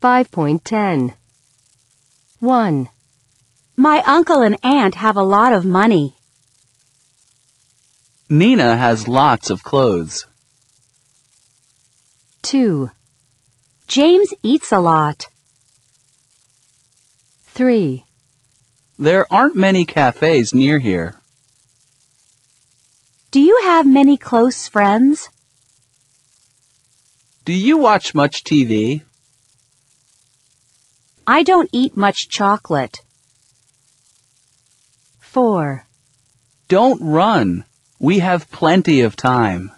5.10. 1. My uncle and aunt have a lot of money. Nina has lots of clothes. 2. James eats a lot. 3. There aren't many cafes near here. Do you have many close friends? Do you watch much TV? I don't eat much chocolate. 4. Don't run. We have plenty of time.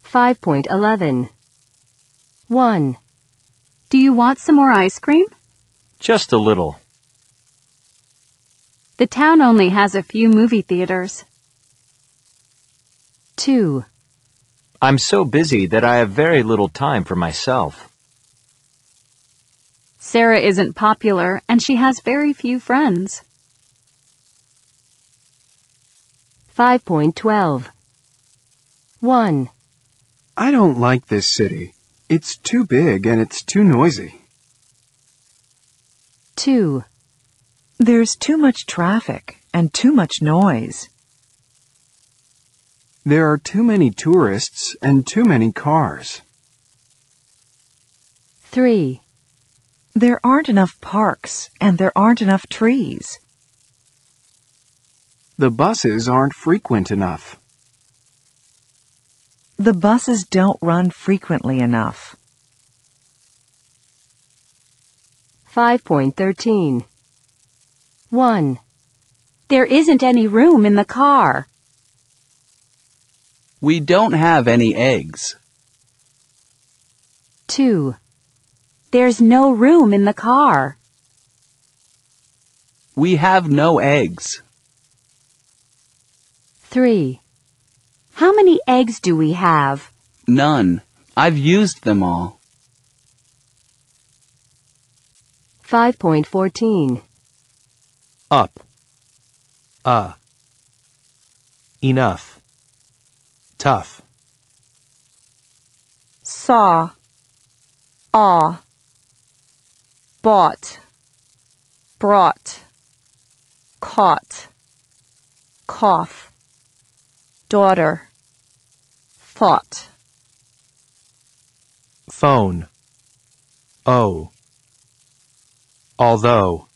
5.11. 1. Do you want some more ice cream? Just a little. The town only has a few movie theaters. 2. I'm so busy that I have very little time for myself. Sarah isn't popular and she has very few friends. 5.12. 1. I don't like this city. It's too big and it's too noisy. 2. There's too much traffic and too much noise. There are too many tourists and too many cars. 3. There aren't enough parks and there aren't enough trees. The buses aren't frequent enough. The buses don't run frequently enough. 5.13. 1. There isn't any room in the car. We don't have any eggs. 2. There's no room in the car. We have no eggs. 3. How many eggs do we have? None. I've used them all. 5.14. Up. Enough. Tough. Saw. Aw. Bought. Brought. Caught. Cough. Daughter. Thought. Phone. Oh. Although.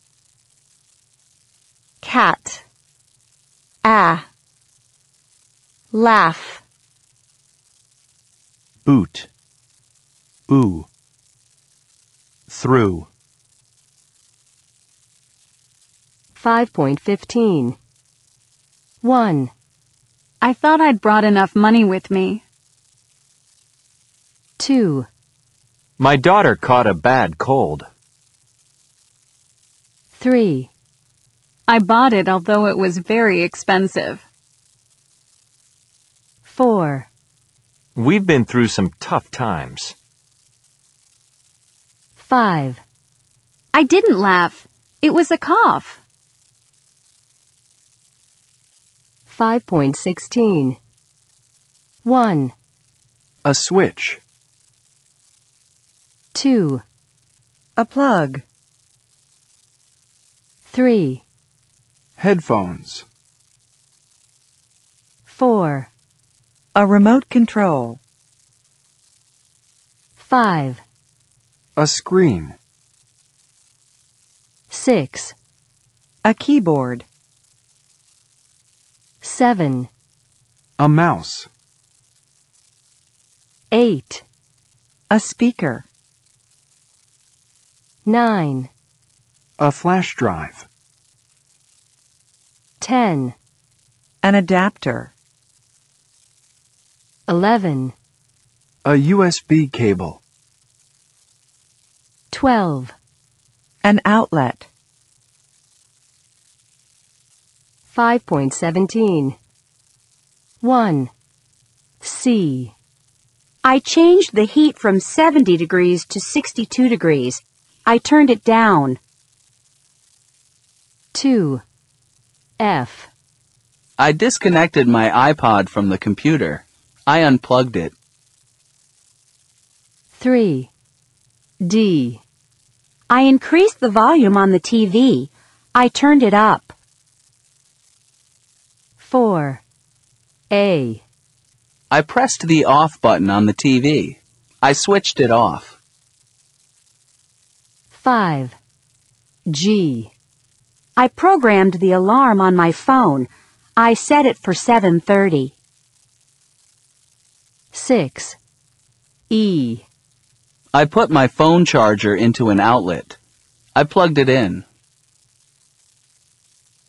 Cat. Ah. Laugh. Boot. Ooh. Through. 5.15. 1. I thought I'd brought enough money with me. 2. My daughter caught a bad cold. 3. I bought it although it was very expensive. 4. We've been through some tough times. 5. I didn't laugh. It was a cough. 5.16. 1. A switch. 2. A plug. 3. Headphones. 4. A remote control. 5. A screen. 6. A keyboard. 7. A mouse. 8. A speaker. 9. A flash drive. 10. An adapter. 11. A USB cable. 12. An outlet. 5.17. 1. C. I changed the heat from 70 degrees to 62 degrees. I turned it down. 2. F. I disconnected my iPod from the computer. I unplugged it. 3. D. I increased the volume on the TV. I turned it up. 4. A. I pressed the off button on the TV. I switched it off. 5. G. I programmed the alarm on my phone. I set it for 7:30. 6. E. I put my phone charger into an outlet. I plugged it in.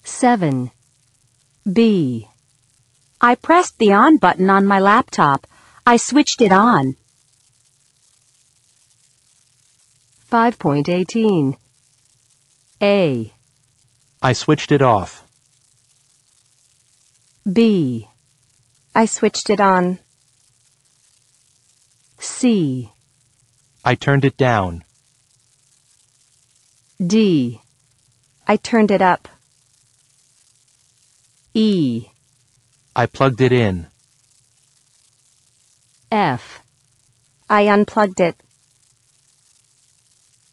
7. B. I pressed the on button on my laptop. I switched it on. 5.18. A. I switched it off. B. I switched it on. C. I turned it down. D. I turned it up. E. I plugged it in. F. I unplugged it.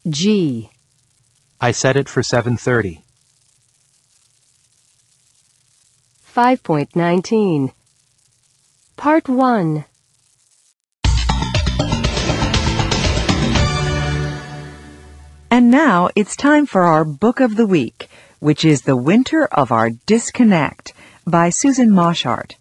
G. I set it for 7:30. 5.19. Part 1. And now it's time for our book of the week, which is The Winter of Our Disconnect by Susan Moshart.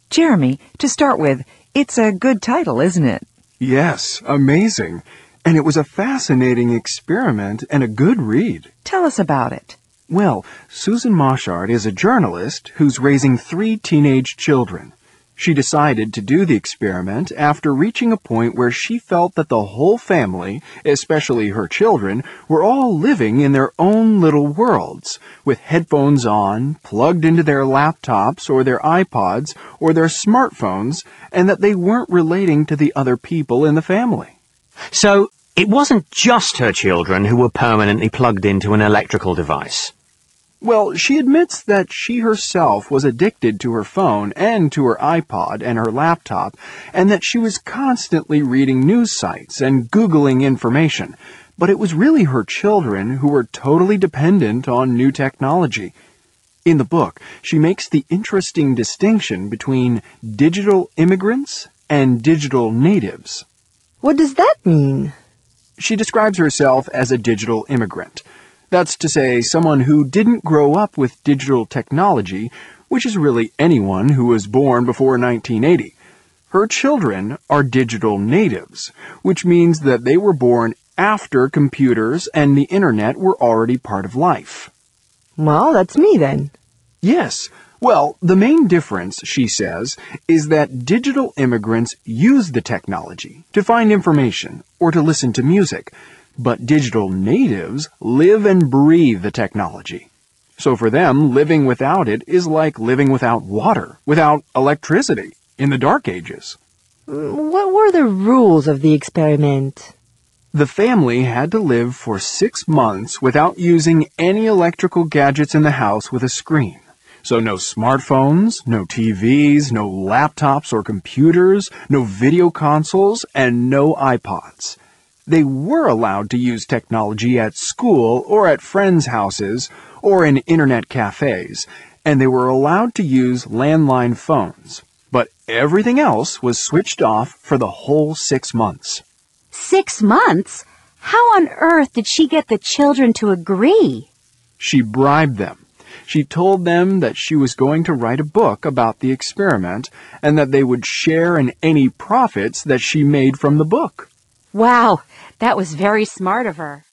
Jeremy, to start with, it's a good title, isn't it? Yes, amazing. And it was a fascinating experiment and a good read. Tell us about it. Well, Susan Moshart is a journalist who's raising 3 teenage children. She decided to do the experiment after reaching a point where she felt that the whole family, especially her children, were all living in their own little worlds, with headphones on, plugged into their laptops or their iPods or their smartphones, and that they weren't relating to the other people in the family. So, it wasn't just her children who were permanently plugged into an electrical device. Well, she admits that she herself was addicted to her phone and to her iPod and her laptop, and that she was constantly reading news sites and Googling information. But it was really her children who were totally dependent on new technology. In the book, she makes the interesting distinction between digital immigrants and digital natives. What does that mean? She describes herself as a digital immigrant. That's to say, someone who didn't grow up with digital technology, which is really anyone who was born before 1980. Her children are digital natives, which means that they were born after computers and the internet were already part of life. Well, that's me then. Yes. Well, the main difference, she says, is that digital immigrants use the technology to find information or to listen to music. But digital natives live and breathe the technology. So for them, living without it is like living without water, without electricity, in the dark ages. What were the rules of the experiment? The family had to live for 6 months without using any electrical gadgets in the house with a screen. So no smartphones, no TVs, no laptops or computers, no video consoles, and no iPods. They were allowed to use technology at school or at friends' houses or in internet cafes, and they were allowed to use landline phones. But everything else was switched off for the whole 6 months. 6 months? How on earth did she get the children to agree? She bribed them. She told them that she was going to write a book about the experiment and that they would share in any profits that she made from the book. Wow, that was very smart of her.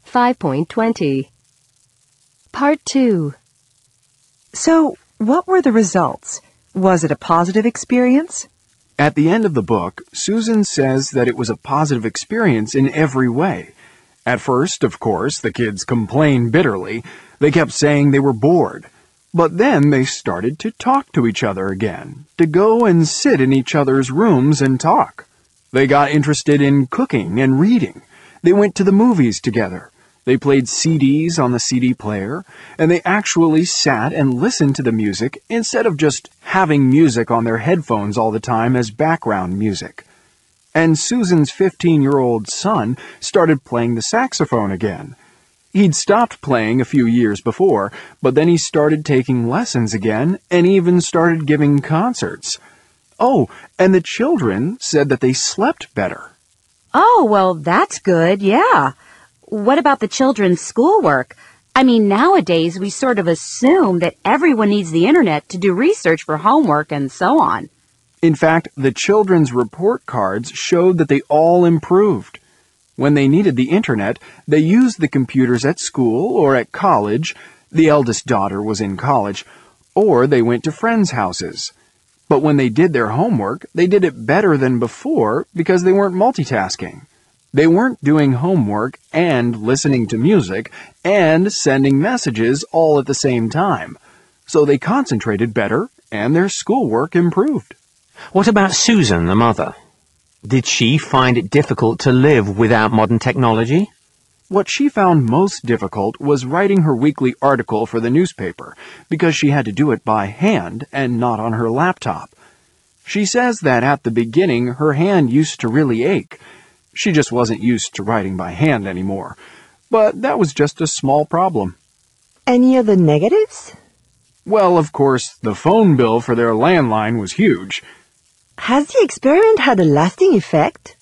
5.20. Part 2. So, what were the results? Was it a positive experience? At the end of the book, Susan says that it was a positive experience in every way. At first, of course, the kids complained bitterly. They kept saying they were bored. But then they started to talk to each other again, to go and sit in each other's rooms and talk. They got interested in cooking and reading. They went to the movies together. They played CDs on the CD player, and they actually sat and listened to the music instead of just having music on their headphones all the time as background music. And Susan's 15-year-old son started playing the saxophone again. He'd stopped playing a few years before, but then he started taking lessons again and even started giving concerts. Oh, and the children said that they slept better. Oh, well, that's good, yeah. What about the children's schoolwork? I mean, nowadays we sort of assume that everyone needs the internet to do research for homework and so on. In fact, the children's report cards showed that they all improved. When they needed the internet, they used the computers at school or at college. The eldest daughter was in college, or they went to friends' houses. But when they did their homework, they did it better than before because they weren't multitasking. They weren't doing homework and listening to music and sending messages all at the same time. So they concentrated better and their schoolwork improved. What about Susan, the mother? Did she find it difficult to live without modern technology? What she found most difficult was writing her weekly article for the newspaper because she had to do it by hand and not on her laptop. She says that at the beginning her hand used to really ache. She just wasn't used to writing by hand anymore. But that was just a small problem. Any other negatives? Well, of course, the phone bill for their landline was huge. Has the experiment had a lasting effect?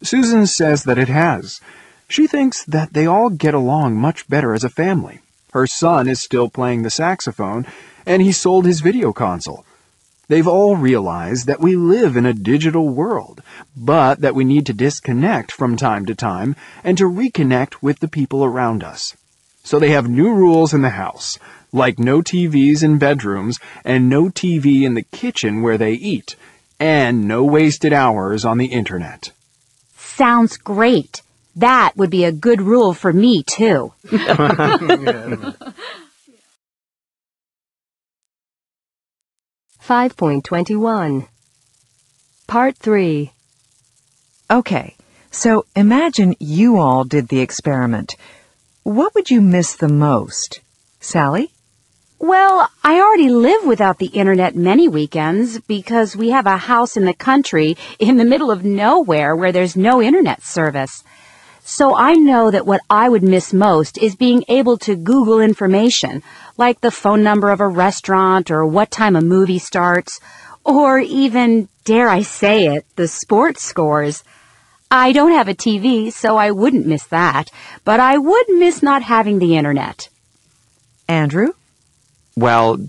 Susan says that it has. She thinks that they all get along much better as a family. Her son is still playing the saxophone, and he sold his video console. They've all realized that we live in a digital world, but that we need to disconnect from time to time and to reconnect with the people around us. So they have new rules in the house, like no TVs in bedrooms and no TV in the kitchen where they eat, and no wasted hours on the internet. Sounds great. That would be a good rule for me, too. 5.21. Part 3. Okay, so imagine you all did the experiment. What would you miss the most? Sally? Well, I already live without the internet many weekends because we have a house in the country in the middle of nowhere where there's no internet service. So I know that what I would miss most is being able to Google information, like the phone number of a restaurant or what time a movie starts, or even, dare I say it, the sports scores. I don't have a TV, so I wouldn't miss that, but I would miss not having the internet. Andrew? Well,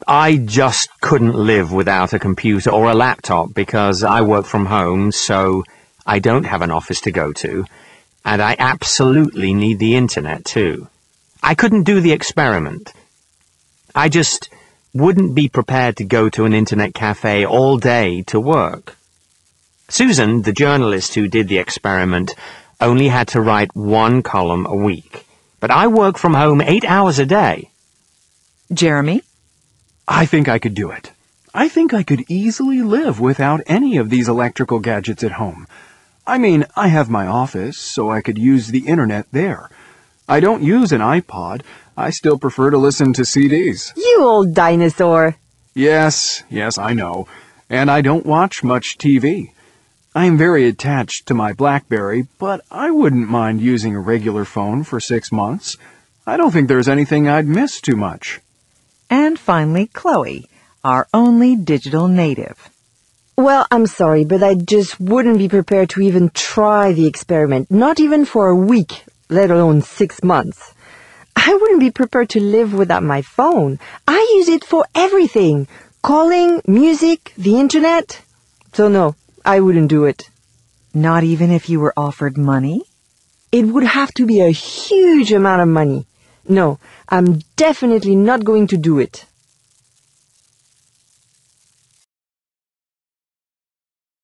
I just couldn't live without a computer or a laptop because I work from home, so I don't have an office to go to, and I absolutely need the internet too. I couldn't do the experiment. I just wouldn't be prepared to go to an internet cafe all day to work. Susan, the journalist who did the experiment, only had to write 1 column a week, but I work from home 8 hours a day. Jeremy? I think I could do it. I think I could easily live without any of these electrical gadgets at home. I mean, I have my office, so I could use the internet there. I don't use an iPod. I still prefer to listen to CDs. You old dinosaur. Yes, I know. And I don't watch much TV. I'm very attached to my BlackBerry, but I wouldn't mind using a regular phone for 6 months. I don't think there's anything I'd miss too much. And finally, Chloe, our only digital native. Well, I'm sorry, but I just wouldn't be prepared to even try the experiment, not even for a week, let alone 6 months. I wouldn't be prepared to live without my phone. I use it for everything. Calling, music, the internet. So no, I wouldn't do it. Not even if you were offered money? It would have to be a huge amount of money. No, I'm definitely not going to do it.